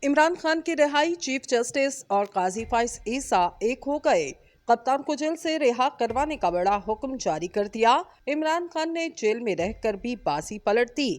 इमरान खान की रिहाई, chief justice और काजी फाइज ईसा एक हो गए। कप्तान को जेल से रिहा करवाने का बड़ा हुक्म जारी कर दिया। इमरान खान ने जेल में रहकर भी बाजी पलट दी।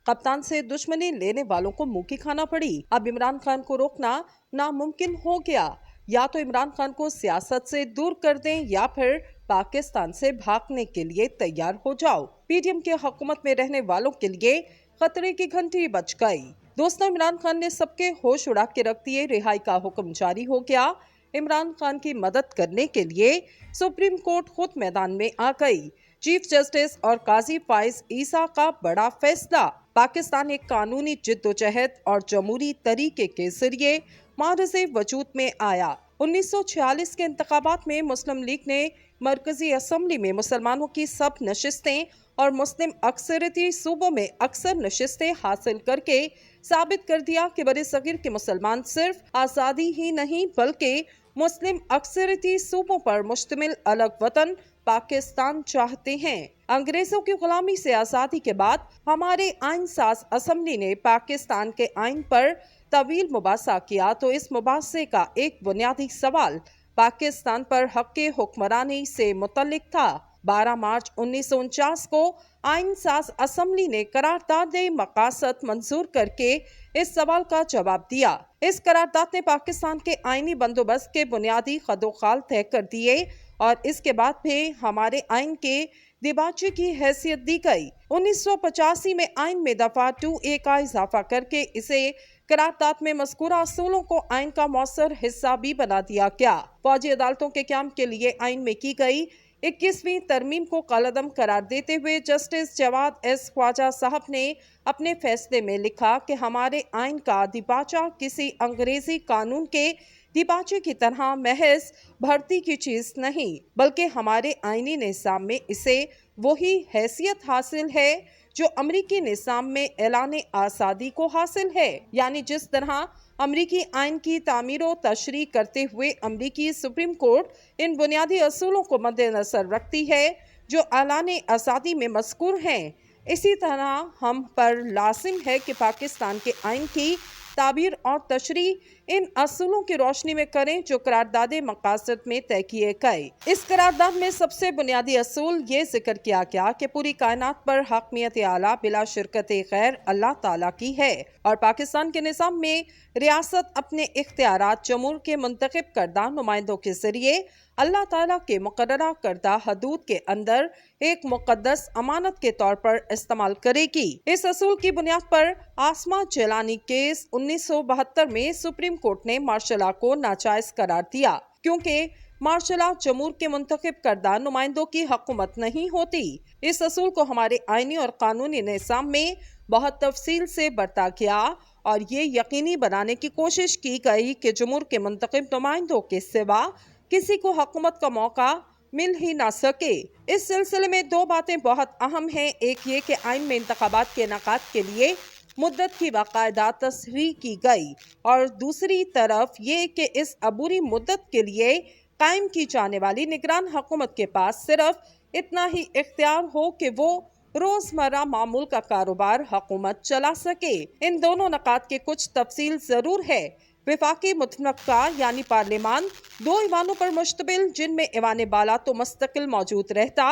कप्तान से दुश्मनी लेने वालों को मुंह की खाना पड़ी। अब इमरान खान को रोकना नामुमकिन हो गया। या तो इमरान खान को सियासत से दूर कर दें या फिर पाकिस्तान से भागने के लिए तैयार हो जाओ। पीडीएम के हुकूमत में रहने वालों के लिए खतरे की घंटी बज गई। दोस्तों, इमरान खान ने सबके होश उड़ा के रख दिए। रिहाई का हुक्म जारी हो गया। इमरान खान की मदद करने के लिए सुप्रीम कोर्ट खुद मैदान में आ गई। चीफ जस्टिस और काजी फाइज ईसा का बड़ा फैसला। पाकिस्तान एक कानूनी जिद्दोजहद और जमहूरी तरीके के जरिए मारज़े वजूद में आया। 1946 के इंतखाबात में मुस्लिम लीग ने मरकजी असम्बली में मुसलमानों की सब नशिस्तें और मुस्लिम अक्सरियती सूबों में अक्सर नशिस्तें हासिल करके साबित कर दिया कि बड़े सगीर के मुसलमान सिर्फ आज़ादी ही नहीं बल्कि मुस्लिम अक्सरियती सूबों पर मुश्तमिल अलग वतन पाकिस्तान चाहते हैं। अंग्रेजों की गुलामी से आज़ादी के बाद हमारे आइन साज असम्बली ने पाकिस्तान के आइन पर तवील मुबासा किया तो इस मुबासे का एक बुनियादी सवाल पाकिस्तान पर हक़ हुक्मरानी से मुतल्लिक था। 12 मार्च 1949 को आइन साज असम्बली ने करारदाद मकासद मंजूर करके इस सवाल का जवाब दिया। इस करारदाद ने पाकिस्तान के आइनी बंदोबस्त के बुनियादी खदोखाल तय कर दिए और इसके बाद भी हमारे आइन के दिबाचे की हैसियत दी गई। 1985 में आइन में दफा 2A का इजाफा करके इसे करारदाद में मज़कूरा असूलों को आइन का मौसर हिस्सा भी बना दिया गया। फौजी अदालतों के क़याम के लिए आइन में की गई 21वीं तरमीम को कलअदम करार देते हुए जस्टिस जवाद एस ख्वाजा साहब ने अपने फैसले में लिखा कि हमारे आइन का दिबाचा किसी अंग्रेजी कानून के दिबाचे की तरह महज भर्ती की चीज नहीं बल्कि हमारे आइनी निज़ाम में इसे वही हैसियत हासिल है जो अमरीकी निज़ाम में ऐलान आज़ादी को हासिल है। यानी जिस तरह अमरीकी आइन की तामीर व तशरीह करते हुए अमरीकी सुप्रीम कोर्ट इन बुनियादी असूलों को मद्देनजर रखती है जो ऐलान आज़ादी में मज़कूर हैं, इसी तरह हम पर लाजिम है कि पाकिस्तान के आइन की ताबीर और तशरीह इन असूलों की रोशनी में करें जो करारदाद मकासद में तय किए गए। इस करारदाद में सबसे बुनियादी असूल ये जिक्र किया गया कि पूरी कायनात पर हकमियत आला बिला शिरकत गैर अल्लाह ताला की है और पाकिस्तान के निज़ाम में रियासत अपने इख्तियारात जमहूर के मुंतखब करदा नुमाइंदों के जरिए अल्लाह ताला के मुकर्ररा करदा हदूद के अंदर एक मुकद्दस अमानत के तौर पर इस्तेमाल करेगी। इस असूल की बुनियाद पर आसमा जिलानी केस 1972 में सुप्रीम कोर्ट ने मार्शल लॉ को नाजायज करार दिया क्योंकि मार्शल लॉ जमहूर के मुंतखब करदा नुमाइंदों की हुकूमत नहीं होती। इस असूल को हमारे आइनी और कानूनी निज़ाम में बहुत तफसील से बरता गया और ये यकीनी बनाने की कोशिश की गई कि जमहूर के मुंतखब नुमाइंदों के सिवा किसी को हुकूमत का मौका मिल ही ना सके। इस सिलसिले में दो बातें बहुत अहम हैं। एक ये कि आइन में इंतखाबात के इनेकाद के लिए मुद्दत की बाकायदा तस्रीह की गई और दूसरी तरफ ये कि इस अबूरी मुद्दत के लिए कायम की जाने वाली निगरान हुकूमत के पास सिर्फ इतना ही इख्तियार हो कि वो रोजमर्रा मामूल का कारोबार हुकूमत चला सके। इन दोनों नकात के कुछ तफसील जरूर है। विफाकी मुतनक्का यानी पार्लिमान 2 ईवानों पर मुश्तमिल जिनमें ईवान बाला तो मुस्तकिल मौजूद रहता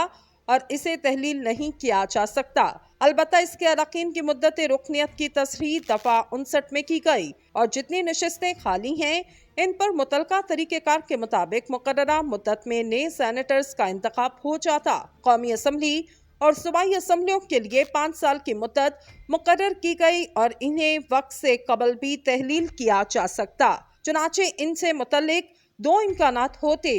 और इसे तहलील नहीं किया जा सकता। अलबत्ता इसके अरकान की मुद्दत रुकनियत की तस्रीह दफा 59 में की गई और जितनी नशिस्तें खाली हैं इन पर मुतलका तरीक़ेकार के मुताबिक मुकर्ररा मुद्दत में नए सेनेटर्स का इंतखाब हो जाता। कौमी असम्बली और सूबाई असम्बलियों के लिए 5 साल की मुद्दत मुकर्रर की गई और इन्हें वक्त से कबल भी तहलील किया जा सकता। चुनाचे इनसे मुतल्लिक 2 इम्कानात होते,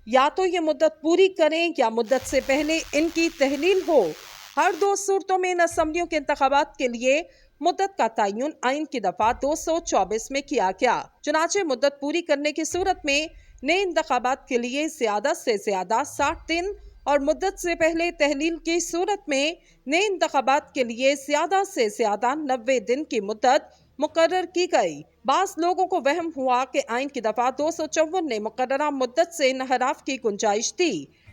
या तो ये मुद्दत पूरी करें या मुद्दत से पहले इनकी तहलील हो। हर 2 सूरतों में इन असम्बलियों के इंतखाबात के लिए मुद्दत का तयन आइन की दफा 224 में किया गया। चुनाचे मुद्दत पूरी करने की सूरत में नए इंतखाबात के लिए ज्यादा से ज्यादा 60 दिन और मुद्दत से पहले तहलील की सूरत में नए इंतखाबात के लिए ज्यादा से ज्यादा 90 दिन की मुद्दत मुकर्रर की गई। बास लोगों को वहम हुआ कि आइन की दफा 254 ने मुकर्ररा मुद्दत से इनहराफ की गुंजाइश थी।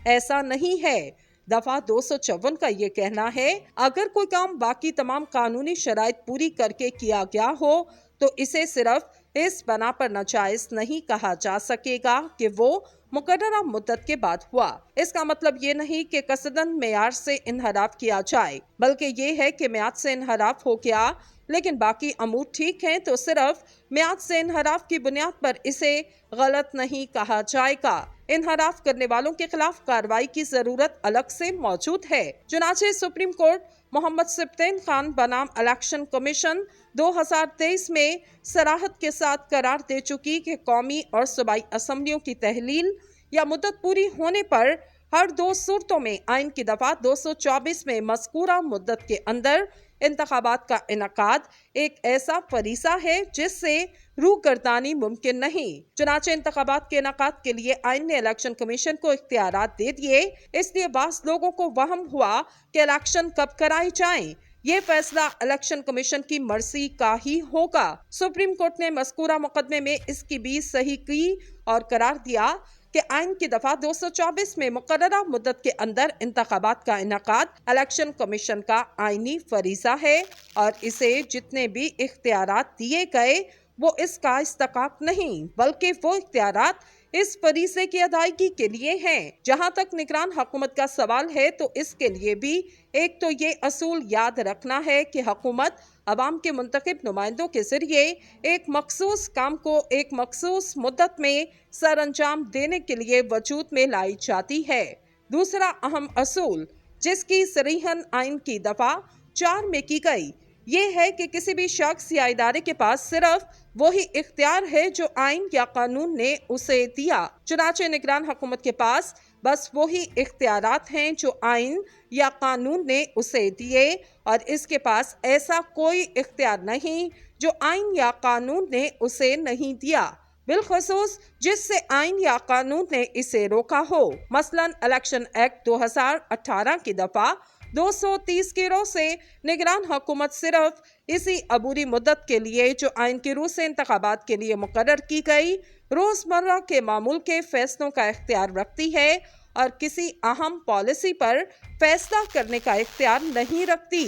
ऐसा नहीं है। दफा 254 का ये कहना है अगर कोई काम बाकी तमाम कानूनी शराइत पूरी करके किया गया हो तो इसे सिर्फ इस बना पर नाजायज नहीं कहा जा सकेगा कि वो मुकर्ररा मुद्दत के बाद हुआ। इसका मतलब ये नहीं कि कसदन मेयार से इनहराफ किया जाए, बल्कि ये है कि मियाद से इनहराफ हो गया लेकिन बाकी अमूर ठीक हैं तो सिर्फ मियाद से इनहराफ की बुनियाद पर इसे गलत नहीं कहा जाएगा। इनहराफ करने वालों के खिलाफ कार्रवाई की जरूरत अलग से मौजूद है। चुनाचे सुप्रीम कोर्ट मोहम्मद सिब्तैन खान बनाम इलेक्शन कमीशन 2023 में सराहत के साथ करार दे चुकी कि कौमी और सूबाई असम्बलियों की तहलील या मुद्दत पूरी होने पर हर 2 सूरतों में आइन की दफा 224 में मज़कूरा मुद्दत के अंदर इंतखाबात का इनकाद एक ऐसा फरीसा है जिससे रूगर्दानी मुमकिन नहीं। चुनाचे इंतखाबात के इनकाद के लिए आइन ने इलेक्शन कमीशन को इख्तियारात दे दिए, इसलिए बास लोगों को वहम हुआ कि इलेक्शन कब कराए जाएं। ये फैसला इलेक्शन कमीशन की मर्जी का ही होगा। सुप्रीम कोर्ट ने मज़कूरा मुकदमे में इसकी भी सही की और करार दिया कि आइन की दफा 224 में मुकर्ररा मुद्दत के अंदर इंतखाबात का इनकाद इलेक्शन कमीशन का आइनी फरीजा है और इसे जितने भी इख्तियारात दिए गए वो इसका इस्तेकाक नहीं, बल्कि वो इख्तियारात इस फरीजे की अदायगी के लिए हैं। जहां तक निगरान हुकूमत का सवाल है तो इसके लिए भी एक तो ये असूल याद रखना है कि हुकूमत अवाम के मुंतखब नुमाइंदों के जरिए एक मखसूस काम को एक मखसूस मुद्दत में सर अंजाम देने के लिए वजूद में लाई जाती है। दूसरा अहम असूल जिसकी सरीहन आइन की दफा 4 में की गई ये है कि किसी भी शख्स या इदारे के पास सिर्फ वही इख्तियार है जो आइन या कानून ने उसे दिया। चुनाचे निगरान हुकूमत के पास बस वही इख्तियारात हैं जो आइन या कानून ने उसे दिए और इसके पास ऐसा कोई इख्तियार नहीं जो आइन या कानून ने उसे नहीं दिया, बिलखसूस जिससे आइन या कानून ने इसे रोका हो। मसलन इलेक्शन एक्ट 2018 की दफा 230 की रो से निगरान हुकूमत सिर्फ इसी अबूरी मुद्दत के लिए जो आइन की रूह से इंतखाबात के लिए मुकर्रर की गई रोजमर्रा के मामूल के फैसलों का इख्तियार रखती है और किसी अहम पॉलिसी पर फैसला करने का इख्तियार नहीं रखती।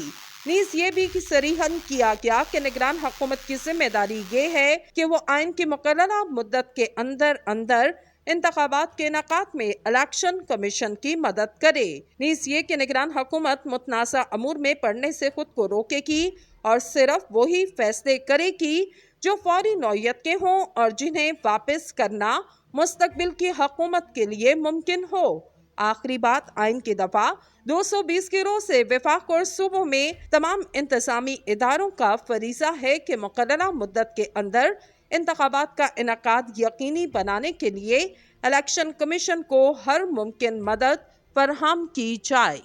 नीज ये भी सरीहन किया गया कि निगरान हुकूमत की जिम्मेदारी ये है कि वो आइन की मुकर्ररा मुद्दत के अंदर इंतखाबात के इनकाद में इलेक्शन कमीशन की मदद करे। नीज ये कि निगरान हुकूमत मुतनाज़ा अमूर में पड़ने से खुद को रोकेगी और सिर्फ वही फैसले करेगी जो फौरी नौयत के हों और जिन्हें वापस करना मुस्तकबिल की हुकूमत के लिए मुमकिन हो। आखिरी बात आइन की दफा 220 की रो से वफाक और सूबों में तमाम इंतजामी इदारों का फरीजा है कि मुकर्ररा मुद्दत के अंदर इंतखाबात का इनकाद यकीनी बनाने के लिए इलेक्शन कमीशन को हर मुमकिन मदद फराहम की जाए।